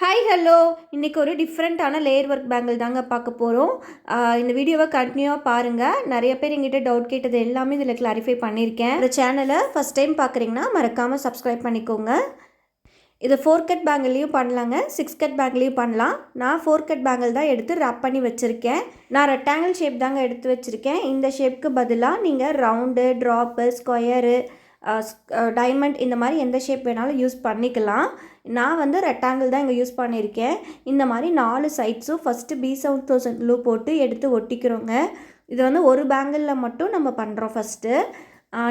Hi hello இன்றைக்கி ஒரு டிஃப்ரெண்ட்டான லேயர் ஒர்க் பேங்கிள் தாங்க பார்க்க போகிறோம். இந்த வீடியோவை கண்டினியூவாக பாருங்கள். நிறைய பேர் எங்கிட்ட டவுட் கேட்டது எல்லாமே இதில் கிளாரிஃபை பண்ணியிருக்கேன். இந்த சேனலை ஃபஸ்ட் டைம் பார்க்குறீங்கன்னா மறக்காமல் சப்ஸ்கிரைப் பண்ணிக்கோங்க. இது 4 கட் பேங்கிள்லையும் பண்ணலாங்க, 6 கட் பேங்கிள்லையும் பண்ணலாம். நான் 4 கட் பேங்கிள் தான் எடுத்து ரேப் பண்ணி வச்சுருக்கேன். நான் ரெக்டாங்கிள் ஷேப் தாங்க எடுத்து வச்சுருக்கேன். இந்த ஷேப்புக்கு பதிலாக நீங்கள் ரவுண்டு, ட்ராப்பு, ஸ்கொயரு, டைமண்ட் இந்த மாதிரி எந்த ஷேப் வேணாலும் யூஸ் பண்ணிக்கலாம். நான் வந்து ரெக்டாங்கிள் தான் இங்கே யூஸ் பண்ணியிருக்கேன். இந்த மாதிரி 4 சைட்ஸும் ஃபஸ்ட்டு B7000 க்ளூ போட்டு எடுத்து ஒட்டிக்கிறோங்க. இது வந்து ஒரு பேங்கிளில் மட்டும் நம்ம பண்ணுறோம் ஃபஸ்ட்டு.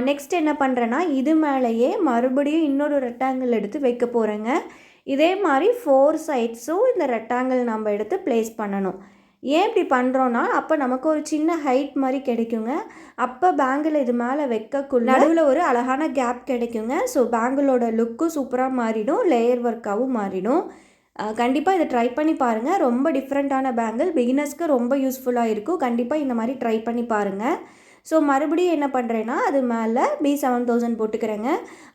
நெக்ஸ்ட் என்ன பண்ணுறேன்னா, இது மேலேயே மறுபடியும் இன்னொரு ரெக்டாங்கிள் எடுத்து வைக்க போகிறேங்க. இதே மாதிரி 4 சைட்ஸும் இந்த ரெக்டாங்கிள் நம்ம எடுத்து ப்ளேஸ் பண்ணணும். ஏன் இப்படி பண்ணுறோன்னா, அப்போ நமக்கு ஒரு சின்ன ஹைட் மாதிரி கிடைக்குங்க. அப்போ பேங்கிள் இது மேலே வைக்கக்குள்ள நடுவில் ஒரு அழகான கேப் கிடைக்குங்க. ஸோ பேங்கிளோட லுக்கும் சூப்பராக மாறிடும், லேயர் ஒர்க்காகவும் மாறிடும். கண்டிப்பாக இதை ட்ரை பண்ணி பாருங்கள். ரொம்ப டிஃப்ரெண்ட்டான பேங்கிள், பிகினர்ஸ்க்கு ரொம்ப யூஸ்ஃபுல்லாக இருக்கும். கண்டிப்பாக இந்த மாதிரி ட்ரை பண்ணி பாருங்கள். ஸோ மறுபடியும் என்ன பண்ணுறேன்னா, அது மேலே B7000 போட்டுக்கிறேங்க.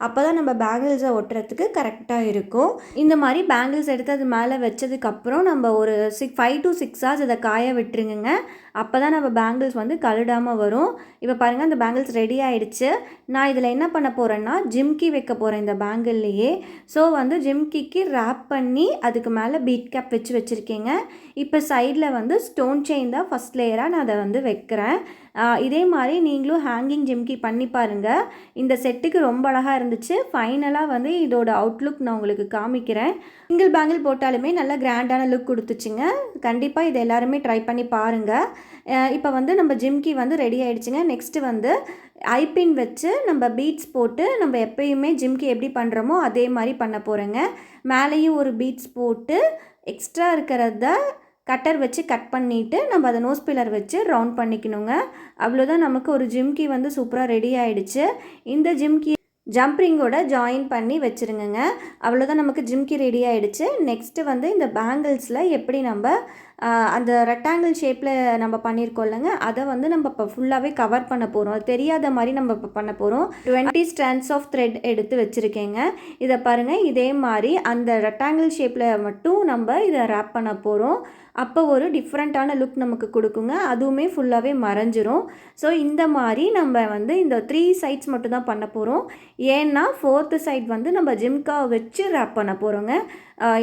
அப்போ தான் நம்ம பேங்கிள்ஸை ஒட்டுறதுக்கு கரெக்டாக இருக்கும். இந்த மாதிரி பேங்கிள்ஸ் எடுத்து அது மேலே வச்சதுக்கப்புறம் நம்ம ஒரு 5 to 6 hours இதை காய விட்டுருங்க. அப்போ தான் நம்ம பேங்கிள்ஸ் வந்து கழுடாமல் வரும். இப்போ பாருங்கள், அந்த பேங்கிள்ஸ் ரெடி ஆகிடுச்சு. நான் இதில் என்ன பண்ண போகிறேன்னா, ஜிம்கி வைக்க போகிறேன் இந்த பேங்கிள்லேயே. ஸோ வந்து ஜிம்கிக்கு ரேப் பண்ணி அதுக்கு மேலே பீட் கேப் வச்சுருக்கேங்க. இப்போ சைடில் வந்து ஸ்டோன் செயின் தான் ஃபஸ்ட் லேயராக நான் அதை வந்து வைக்கிறேன். இதே மாதிரி நீங்களும் ஹேங்கிங் ஜிம்கி பண்ணி பாருங்கள். இந்த செட்டுக்கு ரொம்ப அழகாக இருந்துச்சு. ஃபைனலாக வந்து இதோட அவுட்லுக் நான் உங்களுக்கு காமிக்கிறேன். சிங்கிள் பேங்கிள் போட்டாலுமே நல்லா கிராண்டான லுக் கொடுத்துச்சுங்க. கண்டிப்பாக இதை எல்லாருமே ட்ரை பண்ணி பாருங்கள். இப்போ வந்து நம்ம ஜிம்கி வந்து ரெடி ஆகிடுச்சுங்க. நெக்ஸ்ட்டு வந்து ஐபின் வச்சு நம்ம பீட்ஸ் போட்டு நம்ம எப்பயுமே ஜிம்கி எப்படி பண்ணுறோமோ அதே மாதிரி பண்ண போகிறேங்க. மேலேயும் ஒரு பீட்ஸ் போட்டு எக்ஸ்ட்ரா இருக்கிறத கட்டர் வச்சு கட் பண்ணிவிட்டு நம்ம அதை நோஸ் பில்லர் வச்சு ரவுண்ட் பண்ணிக்கணுங்க. அவ்வளோதான், நமக்கு ஒரு ஜிம்கி வந்து சூப்பராக ரெடி ஆகிடுச்சு. இந்த ஜிம்கி ஜம்ப்ரிங்கோட ஜாயின் பண்ணி வச்சுருங்க. அவ்வளோதான், நமக்கு ஜிம்கி ரெடி ஆகிடுச்சு. நெக்ஸ்ட்டு வந்து இந்த பேங்கிள்ஸில் எப்படி நம்ம அந்த ரெக்டாங்கிள் ஷேப்பில் நம்ம பண்ணியிருக்கோம் இல்லைங்க, அதை வந்து நம்ம இப்போ ஃபுல்லாகவே கவர் பண்ண போகிறோம். அது தெரியாத மாதிரி நம்ம இப்போ பண்ண போகிறோம். 20 strands ஆஃப் த்ரெட் எடுத்து வச்சுருக்கேங்க. இதை பாருங்கள், இதே மாதிரி அந்த ரெக்டாங்கிள் ஷேப்பில் மட்டும் நம்ம இதை ரேப் பண்ண போகிறோம். அப்போ ஒரு டிஃப்ரெண்ட்டான லுக் நமக்கு கொடுக்குங்க. அதுவுமே ஃபுல்லாகவே மறைஞ்சிரும். ஸோ இந்த மாதிரி நம்ம வந்து இந்த 3 சைட்ஸ் மட்டும் தான் பண்ண போகிறோம். ஏன்னா 4th சைட் வந்து நம்ம ஜிம்காவை வச்சு ரேப் பண்ண போகிறோங்க.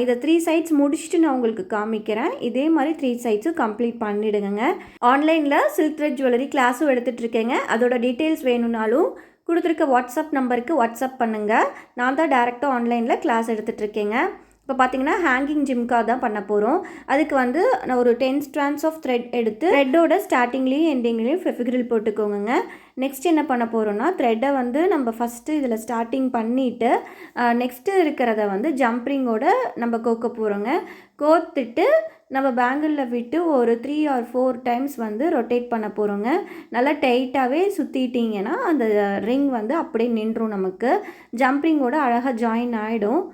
இதை 3 சைட்ஸ் முடிச்சுட்டு நான் உங்களுக்கு காமிக்கிறேன். இதே மாதிரி 3 சைட்ஸும் கம்ப்ளீட் பண்ணிவிடுங்க. ஆன்லைனில் சில்க் த்ரெட் ஜுவல்லரி கிளாஸும் எடுத்துகிட்ருக்கேங்க. அதோட டீட்டெயில்ஸ் வேணும்னாலும் கொடுத்துருக்க வாட்ஸ்அப் நம்பருக்கு வாட்ஸ்அப் பண்ணுங்கள். நான் தான் டேரெக்டாக ஆன்லைனில் கிளாஸ் எடுத்துகிட்ருக்கேங்க. இப்போ பார்த்தீங்கன்னா ஹேங்கிங் ஜிம்கா தான் பண்ண போகிறோம். அதுக்கு வந்து நான் ஒரு 10 strands ஆஃப் த்ரெட் எடுத்து த்ரெட்டோட ஸ்டார்டிங்லேயும் எண்டிங்லேயும் ஃபெவிக்ரில் போட்டுக்கோங்க. நெக்ஸ்ட் என்ன பண்ண போகிறோன்னா, த்ரெட்டை வந்து நம்ம ஃபஸ்ட்டு இதில் ஸ்டார்டிங் பண்ணிவிட்டு நெக்ஸ்ட்டு இருக்கிறத வந்து ஜம்ப்ரிங்கோட நம்ம கோக்க போகிறோங்க. கோத்துட்டு நம்ம பேங்கிளில் விட்டு ஒரு 3 or 4 டைம்ஸ் வந்து ரொட்டேட் பண்ண போகிறோங்க. நல்லா டைட்டாகவே சுற்றிட்டிங்கன்னா அந்த ரிங் வந்து அப்படியே நின்றும். நமக்கு ஜம்ப்ரிங்கோட அழகாக ஜாயின் ஆகிடும்.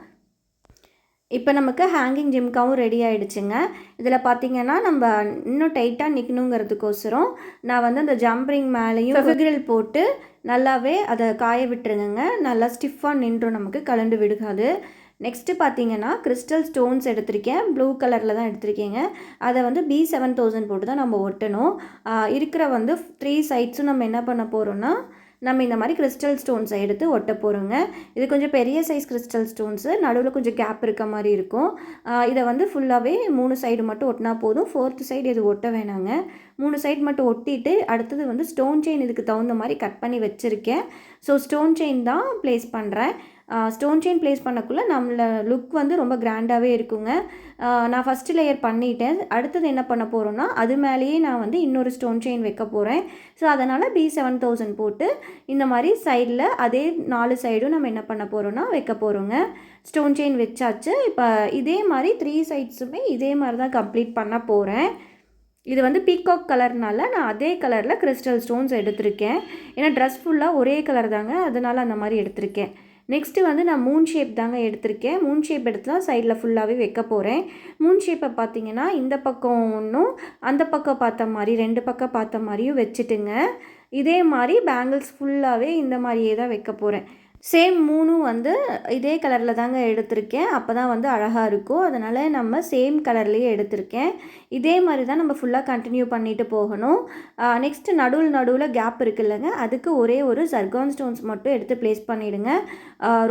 இப்போ நமக்கு ஹேங்கிங் ஜிம்காவும் ரெடி ஆகிடுச்சுங்க. இதில் பார்த்திங்கன்னா நம்ம இன்னும் டைட்டாக நிற்கணுங்கிறதுக்கோசரம் நான் வந்து அந்த ஜம்ப்ரிங் மேலேயும் ஃபெவிக்ரில் போட்டு நல்லாவே அதை காய விட்டுருங்க. நல்லா ஸ்டிஃபாக நின்றும், நமக்கு கலண்டு விடுகாது. நெக்ஸ்ட்டு பார்த்திங்கன்னா கிறிஸ்டல் ஸ்டோன்ஸ் எடுத்திருக்கேன். ப்ளூ கலரில் தான் எடுத்திருக்கேங்க. அதை வந்து B7000 போட்டு தான் நம்ம ஒட்டணும். இருக்கிற வந்து 3 சைட்ஸும் நம்ம என்ன பண்ண போகிறோன்னா, நம்ம இந்த மாதிரி கிறிஸ்டல் ஸ்டோன்ஸை எடுத்து ஒட்ட போகிறோங்க. இது கொஞ்சம் பெரிய சைஸ் கிறிஸ்டல் ஸ்டோன்ஸு, நடுவில் கொஞ்சம் கேப் இருக்க மாதிரி இருக்கும். இதை வந்து ஃபுல்லாகவே 3 சைடு மட்டும் ஒட்டினா போதும். 4th சைடு இது ஒட்ட வேணாங்க. 3 சைடு மட்டும் ஒட்டிட்டு அடுத்தது வந்து ஸ்டோன் செயின் இதுக்கு தகுந்த மாதிரி கட் பண்ணி வச்சுருக்கேன். ஸோ ஸ்டோன் செயின் தான் ப்ளேஸ் பண்ணுறேன். ஸ்டோன் செயின் ப்ளேஸ் பண்ணக்குள்ளே நம்மள லுக் வந்து ரொம்ப கிராண்டாகவே இருக்குங்க. நான் ஃபஸ்ட்டு லேயர் பண்ணிட்டேன். அடுத்தது என்ன பண்ண போகிறோன்னா, அது மேலேயே நான் வந்து இன்னொரு ஸ்டோன் செயின் வைக்க போகிறேன். ஸோ அதனால் B7000 போட்டு இந்த மாதிரி சைடில் அதே 4 சைடும் நம்ம என்ன பண்ண போகிறோன்னா வைக்க போகிறோங்க. ஸ்டோன் செயின் வச்சாச்சு. இப்போ இதே மாதிரி 3 சைட்ஸுமே இதே மாதிரி தான் கம்ப்ளீட் பண்ண போகிறேன். இது வந்து பீகாக் கலர்னால நான் அதே கலரில் கிறிஸ்டல் ஸ்டோன்ஸ் எடுத்திருக்கேன். ஏன்னா ட்ரெஸ் ஃபுல்லாக ஒரே கலர் தாங்க, அதனால் அந்த மாதிரி எடுத்திருக்கேன். நெக்ஸ்ட்டு வந்து நான் மூன் ஷேப் தாங்க எடுத்திருக்கேன். மூன் ஷேப் எடுத்து தான் சைடில் ஃபுல்லாகவே வைக்க போகிறேன். மூன் ஷேப்பை பார்த்திங்கன்னா இந்த பக்கம் ஒன்றும் அந்த பக்கம் பார்த்த மாதிரி 2 பக்கம் பார்த்த மாதிரியும் வச்சுட்டுங்க. இதே மாதிரி பேங்கிள்ஸ் ஃபுல்லாகவே இந்த மாதிரியே தான் வைக்க போகிறேன். சேம் 3ம் வந்து இதே கலரில் தாங்க எடுத்திருக்கேன். அப்போ தான் வந்து அழகாக இருக்கும். அதனால் நம்ம சேம் கலர்லேயே எடுத்திருக்கேன். இதே மாதிரி தான் நம்ம ஃபுல்லாக கண்டினியூ பண்ணிட்டு போகணும். நெக்ஸ்ட்டு நடுவில் கேப் இருக்குல்லங்க, அதுக்கு ஒரே ஒரு ஜர்கான் ஸ்டோன்ஸ் மட்டும் எடுத்து ப்ளேஸ் பண்ணிவிடுங்க.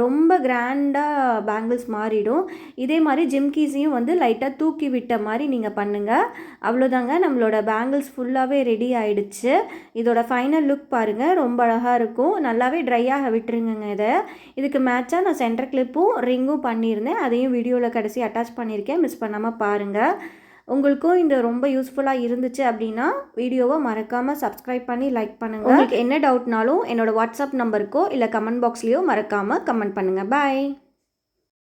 ரொம்ப கிராண்டாக பேங்கிள்ஸ் மாறிடும். இதே மாதிரி ஜிம்கீஸையும் வந்து லைட்டாக தூக்கி விட்ட மாதிரி நீங்கள் பண்ணுங்கள். அவ்வளோதாங்க, நம்மளோட பேங்கிள்ஸ் ஃபுல்லாகவே ரெடி ஆகிடுச்சு. இதோட ஃபைனல் லுக் பாருங்கள், ரொம்ப அழகாக இருக்கும். நல்லாவே ட்ரையாக விட்டுருங்க இதை. இதுக்கு மேட்சாக நான் சென்டர் கிளிப்பும் ரிங்கும் பண்ணியிருந்தேன். அதையும் வீடியோவில் கடைசி அட்டாச் பண்ணியிருக்கேன், மிஸ் பண்ணாமல் பாருங்கள். உங்களுக்கும் இந்த ரொம்ப யூஸ்ஃபுல்லாக இருந்துச்சு அப்படின்னா வீடியோவை மறக்காமல் சப்ஸ்கிரைப் பண்ணி லைக் பண்ணுங்கள். உங்களுக்கு என்ன டவுட்னாலும் என்னோடய வாட்ஸ்அப் நம்பருக்கோ இல்லை கமெண்ட் பாக்ஸ்லேயோ மறக்காமல் கமெண்ட் பண்ணுங்கள். பாய்.